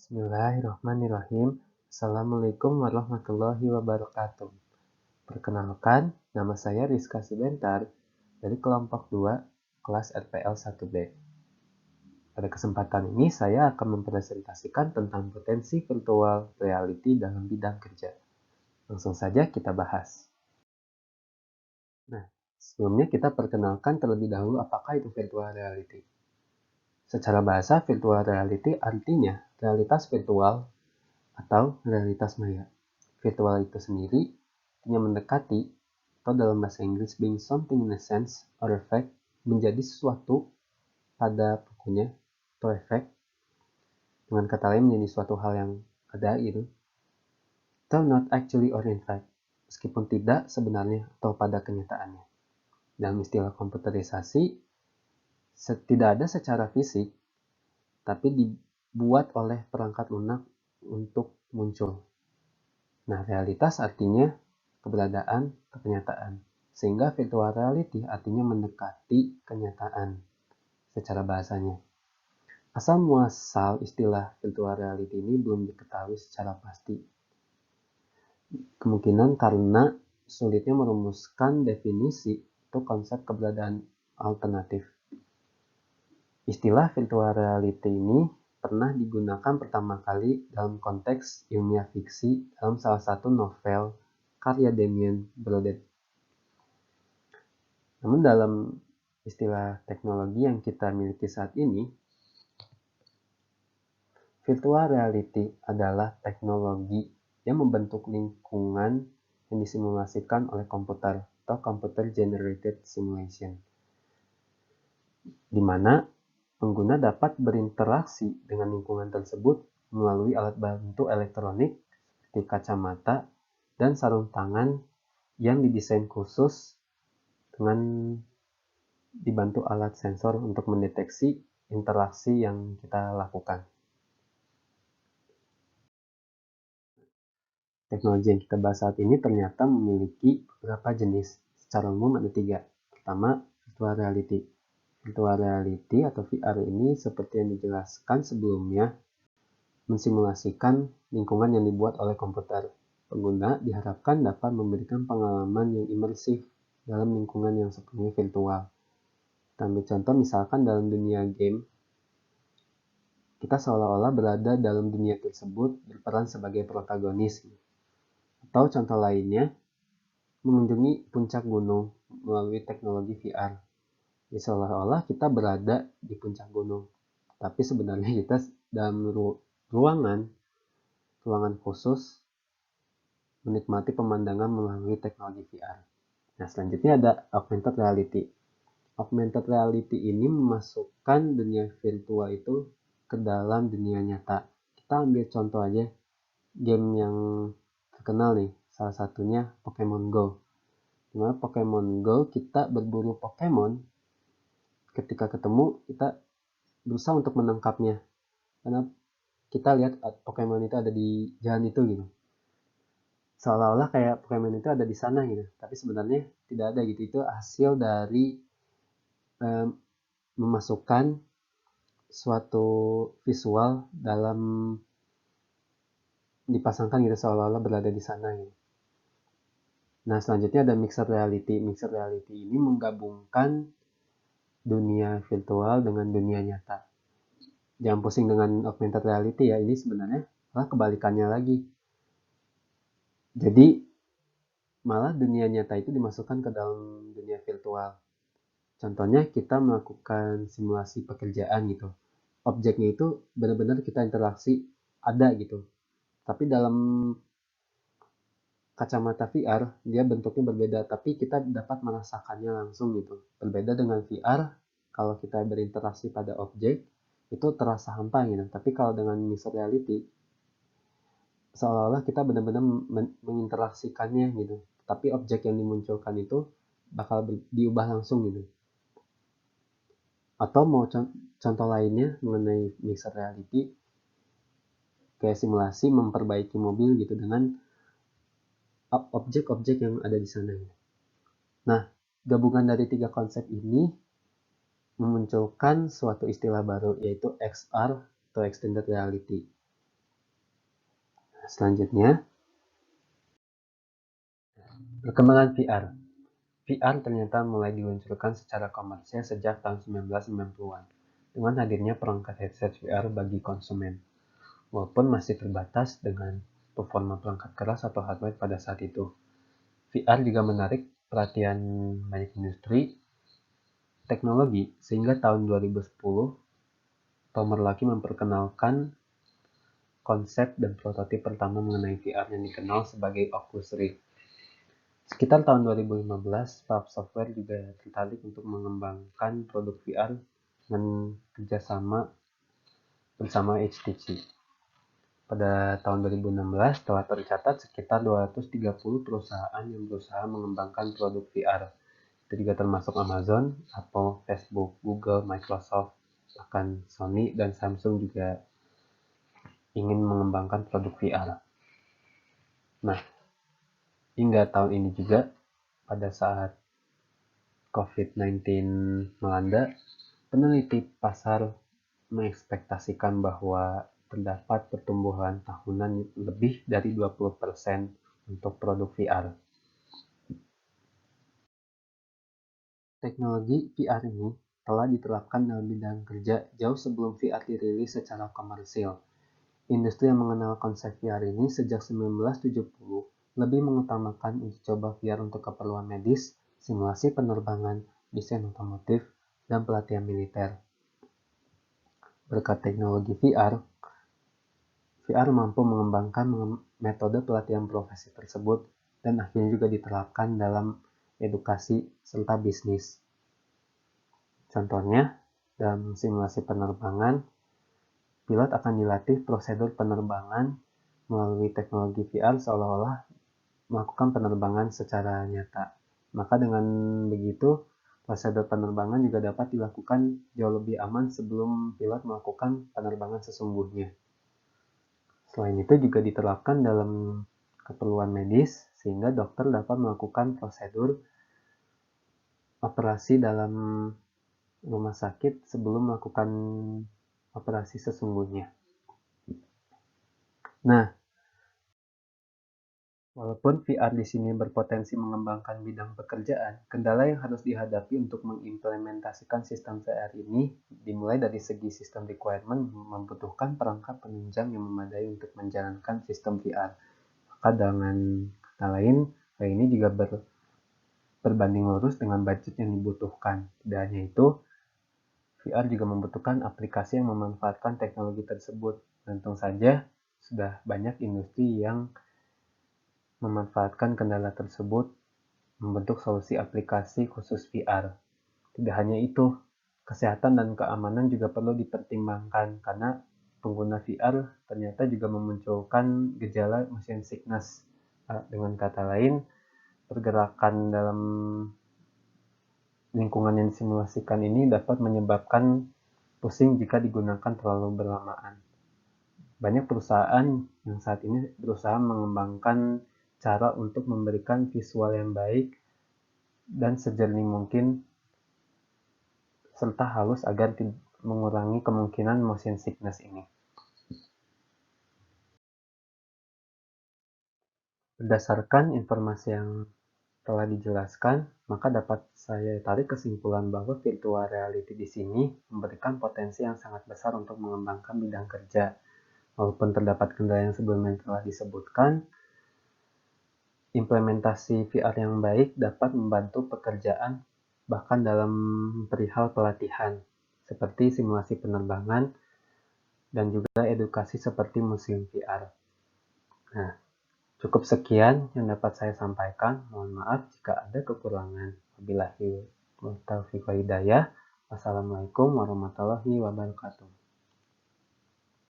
Bismillahirrahmanirrahim. Assalamualaikum warahmatullahi wabarakatuh. Perkenalkan, nama saya Rizka Sibentar dari kelompok 2 kelas RPL 1B. Pada kesempatan ini saya akan mempresentasikan tentang potensi virtual reality dalam bidang kerja. Langsung saja kita bahas. Nah, sebelumnya kita perkenalkan terlebih dahulu apakah itu virtual reality. Secara bahasa, virtual reality artinya realitas virtual atau realitas maya. Virtual itu sendiri artinya mendekati, atau dalam bahasa Inggris being something in a sense or effect, menjadi sesuatu pada pokoknya atau efek, dengan kata lain menjadi suatu hal yang ada gitu, atau not actually or in fact, meskipun tidak sebenarnya atau pada kenyataannya. Dalam istilah komputerisasi, tidak ada secara fisik, tapi dibuat oleh perangkat lunak untuk muncul. Nah, realitas artinya keberadaan atau kenyataan. Sehingga virtual reality artinya mendekati kenyataan secara bahasanya. Asal muasal istilah virtual reality ini belum diketahui secara pasti. Kemungkinan karena sulitnya merumuskan definisi atau konsep keberadaan alternatif. Istilah virtual reality ini pernah digunakan pertama kali dalam konteks ilmiah fiksi dalam salah satu novel karya Damien Brodett. Namun dalam istilah teknologi yang kita miliki saat ini, virtual reality adalah teknologi yang membentuk lingkungan yang disimulasikan oleh komputer atau computer generated simulation, di mana pengguna dapat berinteraksi dengan lingkungan tersebut melalui alat bantu elektronik seperti kacamata dan sarung tangan yang didesain khusus dengan dibantu alat sensor untuk mendeteksi interaksi yang kita lakukan. Teknologi yang kita bahas saat ini ternyata memiliki beberapa jenis. Secara umum ada 3. Pertama, virtual reality. Virtual reality atau VR ini seperti yang dijelaskan sebelumnya, mensimulasikan lingkungan yang dibuat oleh komputer. Pengguna diharapkan dapat memberikan pengalaman yang imersif dalam lingkungan yang sepenuhnya virtual. Kita ambil contoh misalkan dalam dunia game, kita seolah-olah berada dalam dunia tersebut berperan sebagai protagonis. Atau contoh lainnya, mengunjungi puncak gunung melalui teknologi VR. Jadi seolah-olah kita berada di puncak gunung, tapi sebenarnya kita dalam ruangan khusus menikmati pemandangan melalui teknologi VR. Nah, selanjutnya ada augmented reality. Augmented reality ini memasukkan dunia virtual itu ke dalam dunia nyata. Kita ambil contoh aja game yang terkenal nih, salah satunya Pokemon Go. Dimana Pokemon Go kita berburu Pokemon, ketika ketemu kita berusaha untuk menangkapnya, karena kita lihat Pokemon itu ada di jalan itu gitu, seolah-olah kayak Pokemon itu ada di sana gitu, tapi sebenarnya tidak ada gitu. Itu hasil dari memasukkan suatu visual dalam dipasangkan gitu seolah-olah berada di sana gitu. Nah, selanjutnya ada mixed reality. Mixed reality ini menggabungkan dunia virtual dengan dunia nyata. Jangan pusing dengan augmented reality ya, ini sebenarnya malah kebalikannya lagi. Jadi malah dunia nyata itu dimasukkan ke dalam dunia virtual. Contohnya kita melakukan simulasi pekerjaan gitu. Objeknya itu benar-benar kita interaksi ada gitu. Tapi dalam kacamata VR dia bentuknya berbeda, tapi kita dapat merasakannya langsung gitu. Berbeda dengan VR, kalau kita berinteraksi pada objek itu terasa hampa gitu. Tapi kalau dengan mixed reality seolah-olah kita benar-benar menginteraksikannya gitu. Tapi objek yang dimunculkan itu bakal diubah langsung gitu. Atau mau contoh lainnya mengenai mixed reality, kayak simulasi memperbaiki mobil gitu dengan objek-objek yang ada di sana. Nah, gabungan dari 3 konsep ini memunculkan suatu istilah baru, yaitu XR atau Extended Reality. Selanjutnya, perkembangan VR. VR ternyata mulai diluncurkan secara komersial sejak tahun 1990-an dengan hadirnya perangkat headset VR bagi konsumen. Walaupun masih terbatas dengan performa perangkat keras atau hardware pada saat itu. VR juga menarik perhatian banyak industri teknologi sehingga tahun 2010 Tom Merlaki memperkenalkan konsep dan prototip pertama mengenai VR yang dikenal sebagai Oculus Rift. Sekitar tahun 2015, Valve Software juga tertarik untuk mengembangkan produk VR dengan kerjasama bersama HTC. Pada tahun 2016 telah tercatat sekitar 230 perusahaan yang berusaha mengembangkan produk VR. Itu juga termasuk Amazon, Apple, Facebook, Google, Microsoft, bahkan Sony dan Samsung juga ingin mengembangkan produk VR. Nah, hingga tahun ini juga pada saat COVID-19 melanda, peneliti pasar mengekspektasikan bahwa terdapat pertumbuhan tahunan lebih dari 20% untuk produk VR. Teknologi VR ini telah diterapkan dalam bidang kerja jauh sebelum VR dirilis secara komersil. Industri yang mengenal konsep VR ini sejak 1970 lebih mengutamakan uji coba VR untuk keperluan medis, simulasi penerbangan, desain otomotif, dan pelatihan militer. Berkat teknologi VR mampu mengembangkan metode pelatihan profesi tersebut dan akhirnya juga diterapkan dalam edukasi serta bisnis. Contohnya, dalam simulasi penerbangan, pilot akan dilatih prosedur penerbangan melalui teknologi VR seolah-olah melakukan penerbangan secara nyata. Maka dengan begitu, prosedur penerbangan juga dapat dilakukan jauh lebih aman sebelum pilot melakukan penerbangan sesungguhnya. Selain itu juga diterapkan dalam keperluan medis, sehingga dokter dapat melakukan prosedur operasi dalam rumah sakit sebelum melakukan operasi sesungguhnya. Nah, walaupun VR di sini berpotensi mengembangkan bidang pekerjaan, kendala yang harus dihadapi untuk mengimplementasikan sistem VR ini dimulai dari segi sistem requirement membutuhkan perangkat penunjang yang memadai untuk menjalankan sistem VR. Maka dengan kata lain, hal ini juga berbanding lurus dengan budget yang dibutuhkan. Tidak hanya itu, VR juga membutuhkan aplikasi yang memanfaatkan teknologi tersebut. Tentu saja, sudah banyak industri yang memanfaatkan kendala tersebut membentuk solusi aplikasi khusus VR. Tidak hanya itu, kesehatan dan keamanan juga perlu dipertimbangkan karena pengguna VR ternyata juga memunculkan gejala motion sickness. Dengan kata lain, pergerakan dalam lingkungan yang disimulasikan ini dapat menyebabkan pusing jika digunakan terlalu berlamaan. Banyak perusahaan yang saat ini berusaha mengembangkan cara untuk memberikan visual yang baik dan sejernih mungkin serta halus agar mengurangi kemungkinan motion sickness ini. Berdasarkan informasi yang telah dijelaskan, maka dapat saya tarik kesimpulan bahwa virtual reality di sini memberikan potensi yang sangat besar untuk mengembangkan bidang kerja. Walaupun terdapat kendala yang sebelumnya telah disebutkan, implementasi VR yang baik dapat membantu pekerjaan bahkan dalam perihal pelatihan, seperti simulasi penerbangan dan juga edukasi seperti museum VR. Nah, cukup sekian yang dapat saya sampaikan. Mohon maaf jika ada kekurangan. Wabillahi taufiq wal hidayah. Wassalamualaikum warahmatullahi wabarakatuh.